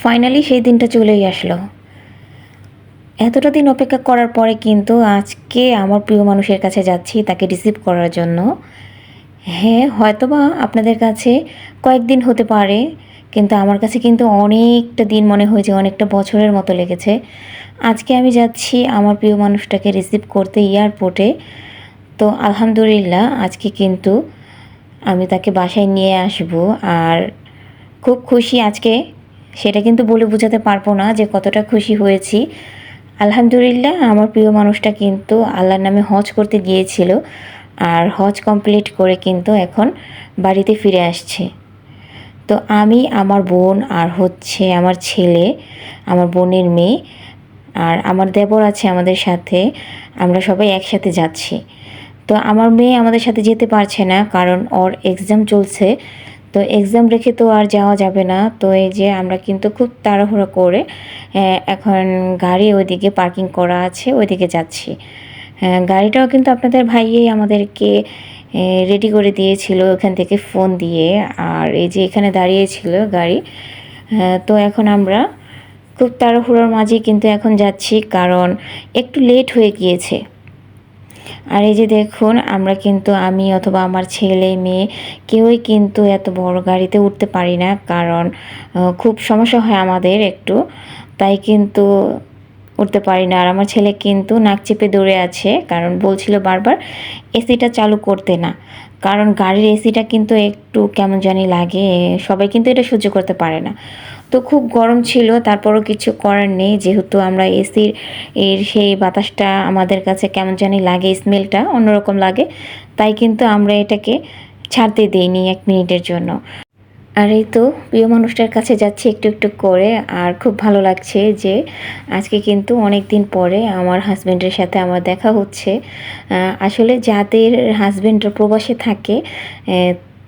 Finally সেই দিনটা চলেই আসলো। এতটা দিন অপেক্ষা করার পরে কিন্তু আজকে আমার প্রিয় মানুষের কাছে যাচ্ছি তাকে রিসিভ করার জন্য। হ্যাঁ, হয়তোবা আপনাদের কাছে কয়েকদিন হতে পারে, কিন্তু আমার কাছে কিন্তু অনেকটা দিন মনে হয়েছে, অনেকটা বছরের মতো লেগেছে। আজকে আমি যাচ্ছি আমার প্রিয় মানুষটাকে রিসিভ করতে এয়ারপোর্টে। তো আলহামদুলিল্লাহ আজকে কিন্তু আমি তাকে বাসায় নিয়ে আসবো। আর খুব খুশি আজকে, সেটা কিন্তু বলে বোঝাতে পারবো না যে কতটা খুশি হয়েছি। আলহামদুলিল্লাহ আমার প্রিয় মানুষটা কিন্তু আল্লাহর নামে হজ করতে গিয়েছিল, আর হজ কমপ্লিট করে কিন্তু এখন বাড়িতে ফিরে আসছে। তো আমি, আমার বোন, আর হচ্ছে আমার ছেলে, আমার বোনের মেয়ে, আর আমার দেবর আছে আমাদের সাথে। আমরা সবাই একসাথে যাচ্ছি। তো আমার মেয়ে আমাদের সাথে যেতে পারছে না, কারণ ওর এক্সাম চলছে। তো এক্সাম রেখে তো আর যাওয়া যাবে না। তো এই যে আমরা কিন্তু খুব তাড়াহুড়ো করে এখন গাড়ি ওইদিকে পার্কিং করা আছে, ওইদিকে যাচ্ছি। গাড়িটাও কিন্তু আপনাদের ভাইয়েই আমাদেরকে রেডি করে দিয়েছিল ওখান থেকে ফোন দিয়ে। আর এই যে এখানে দাঁড়িয়েছিল গাড়ি। তো এখন আমরা খুব তাড়াহুড়োর মাঝে কিন্তু এখন যাচ্ছি, কারণ একটু লেট হয়ে গিয়েছে। আর এই যে দেখুন, আমরা কিন্তু আমি অথবা আমার ছেলে মেয়ে কেউই কিন্তু এত বড় গাড়িতে উঠতে পারি না, কারণ খুব সমস্যা হয় আমাদের একটু, তাই কিন্তু উঠতে পারি না। আর আমার ছেলে কিন্তু নাক চেপে দৌড়ে আছে, কারণ বলছিল বারবার এসিটা চালু করতে না, কারণ গাড়ির এসিটা কিন্তু একটু কেমন জানি লাগে, সবাই কিন্তু এটা সহ্য করতে পারে না। তো খুব গরম ছিল, তারপরও কিছু করার নেই, যেহেতু আমরা এর সেই বাতাসটা আমাদের কাছে কেমন জানি লাগে, স্মেলটা অন্যরকম লাগে, তাই কিন্তু আমরা এটাকে ছাড়তে দিইনি 1 মিনিটের জন্য। আর এই তো প্রিয় মানুষটার কাছে যাচ্ছি একটু একটু করে। আর খুব ভালো লাগছে যে আজকে কিন্তু অনেক দিন পরে আমার হাজব্যান্ডের সাথে আমার দেখা হচ্ছে। আসলে যাদের হাজব্যান্ডরা প্রবাসে থাকে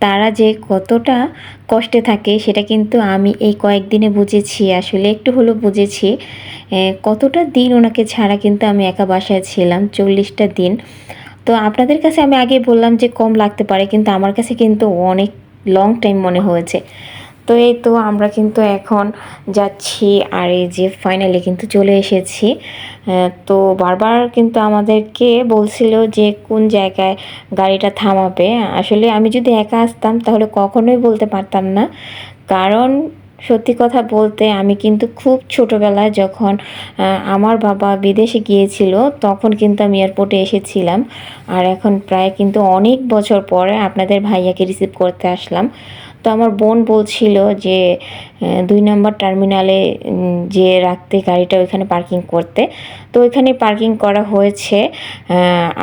তারা যে কতটা কষ্টে থাকে সেটা কিন্তু আমি এই কয়েকদিনে বুঝেছি, আসলে একটু হলেও বুঝেছি। কতটা দিন ওনাকে ছাড়া কিন্তু আমি একা বাসায় ছিলাম, 40টা দিন। তো আপনাদের কাছে আমি আগে বললাম যে কম লাগতে পারে, কিন্তু আমার কাছে কিন্তু অনেক লং টাইম মনে হয়েছে। তো এই তো আমরা কিন্তু এখন যাচ্ছি, আর এই যে ফাইনালি কিন্তু চলে এসেছি। তো বারবার কিন্তু আমাদেরকে বলছিল যে কোন জায়গায় গাড়িটা থামাবে। আসলে আমি যদি একা আসতাম তাহলে কখনোই বলতে পারতাম না, কারণ সত্যি কথা বলতে আমি কিন্তু খুব ছোটোবেলায় যখন আমার বাবা বিদেশে গিয়েছিল তখন কিন্তু আমি এয়ারপোর্টে এসেছিলাম। আর এখন প্রায় কিন্তু অনেক বছর পরে আপনাদের ভাইয়াকে রিসিভ করতে আসলাম। তো আমার বোন বলছিল যে 2 নম্বর টার্মিনালে যে রাখতে গাড়িটা, ওইখানে পার্কিং করতে। তো ওইখানে পার্কিং করা হয়েছে।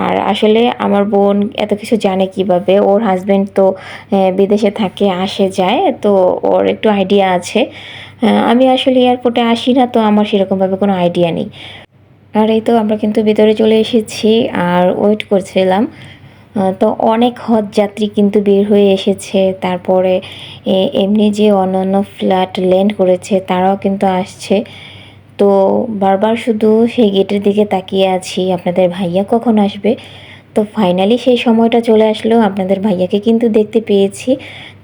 আর আসলে আমার বোন এত কিছু জানে কিভাবে, ওর হাজব্যান্ড তো বিদেশে থাকে, আসে যায়, তো ওর একটু আইডিয়া আছে। আমি আসলে এয়ারপোর্টে আসি না, তো আমার সেরকমভাবে কোনো আইডিয়া নেই। আর এই তো আমরা কিন্তু ভিতরে চলে এসেছি আর ওয়েট করছিলাম। তো অনেক হজ যাত্রী কিন্তু বের হয়ে এসেছে, তারপরে এমনি যে অন্যান্য ফ্লাইট ল্যান্ড করেছে তারাও কিন্তু আসছে। তো বারবার শুধু সেই গেটের দিকে তাকিয়ে আছি আপনাদের ভাইয়া কখন আসবে। তো ফাইনালি সেই সময়টা চলে আসলো, আপনাদের ভাইয়াকে কিন্তু দেখতে পেয়েছি।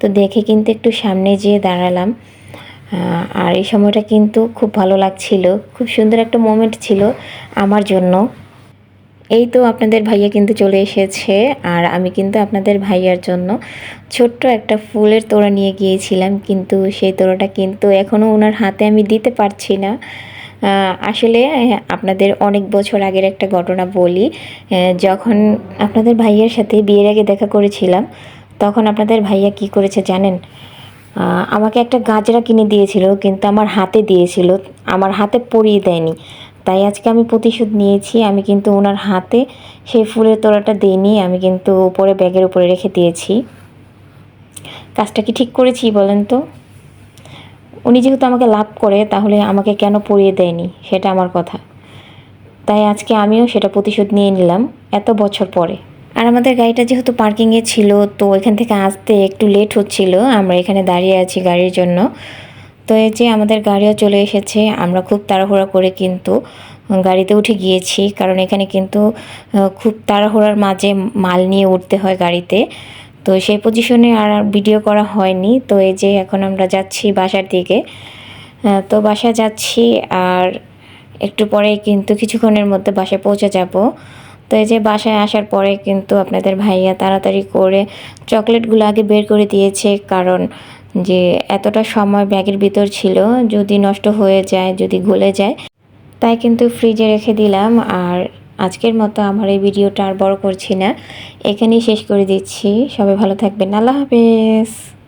তো দেখে কিন্তু একটু সামনে যেয়ে দাঁড়ালাম। আর এই সময়টা কিন্তু খুব ভালো লাগছিল, খুব সুন্দর একটা মোমেন্ট ছিল আমার জন্য। এই তো আপনাদের ভাইয়া কিন্তু চলে এসেছে, আর আমি কিন্তু আপনাদের ভাইয়ার জন্য ছোট্ট একটা ফুলের তোড়া নিয়ে গিয়েছিলাম, কিন্তু সেই তোড়াটা কিন্তু এখনও ওনার হাতে আমি দিতে পারছি না। আসলে আপনাদের অনেক বছর আগের একটা ঘটনা বলি। যখন আপনাদের ভাইয়ার সাথে বিয়ের আগে দেখা করেছিলাম, তখন আপনাদের ভাইয়া কি করেছে জানেন? আমাকে একটা গাজরা কিনে দিয়েছিল, কিন্তু আমার হাতে দিয়েছিল, আমার হাতে পরিয়ে দেয়নি। তাই আজকে আমি প্রতিশোধ নিয়েছি, আমি কিন্তু ওনার হাতে সেই ফুলের তোড়াটা দিইনি, আমি কিন্তু উপরে ব্যাগের উপরে রেখে দিয়েছি। কাজটা কি ঠিক করেছি বলেন তো? উনি যেহেতু আমাকে লাভ করে, তাহলে আমাকে কেন পরিয়ে দেয়নি সেটা আমার কথা। তাই আজকে আমিও সেটা প্রতিশোধ নিয়ে নিলাম এত বছর পরে। আর আমাদের গাড়িটা যেহেতু পার্কিংয়ে ছিল, তো এখান থেকে আসতে একটু লেট হচ্ছিল, আমরা এখানে দাঁড়িয়ে আছি গাড়ির জন্য। তো এই যে আমাদের গাড়িও চলে এসেছে, আমরা খুব তাড়াহুড়া করে কিন্তু গাড়িতে উঠে গিয়েছি, কারণ এখানে কিন্তু খুব তাড়াহুড়ার মাঝে মাল নিয়ে উঠতে হয় গাড়িতে। তো সেই পজিশনে আর ভিডিও করা হয়নি। তো এই যে এখন আমরা যাচ্ছি বাসার দিকে। তো বাসায় যাচ্ছি আর একটু পরেই কিন্তু কিছুক্ষণের মধ্যে বাসায় পৌঁছে যাব। তো এই যে বাসায় আসার পরে কিন্তু আপনাদের ভাইয়া তাড়াতাড়ি করে চকলেটগুলো আগে বের করে দিয়েছে, কারণ যে এতটা সময় ব্যাগের ভিতর ছিল, যদি নষ্ট হয়ে যায়, যদি গলে যায়, তাই কিন্তু ফ্রিজে রেখে দিলাম। আর আজকের মতো আমার এই ভিডিওটা আর বড় করছি না, এখানেই শেষ করে দিচ্ছি। সবাই ভালো থাকবেন, আল্লাহ হাফেজ।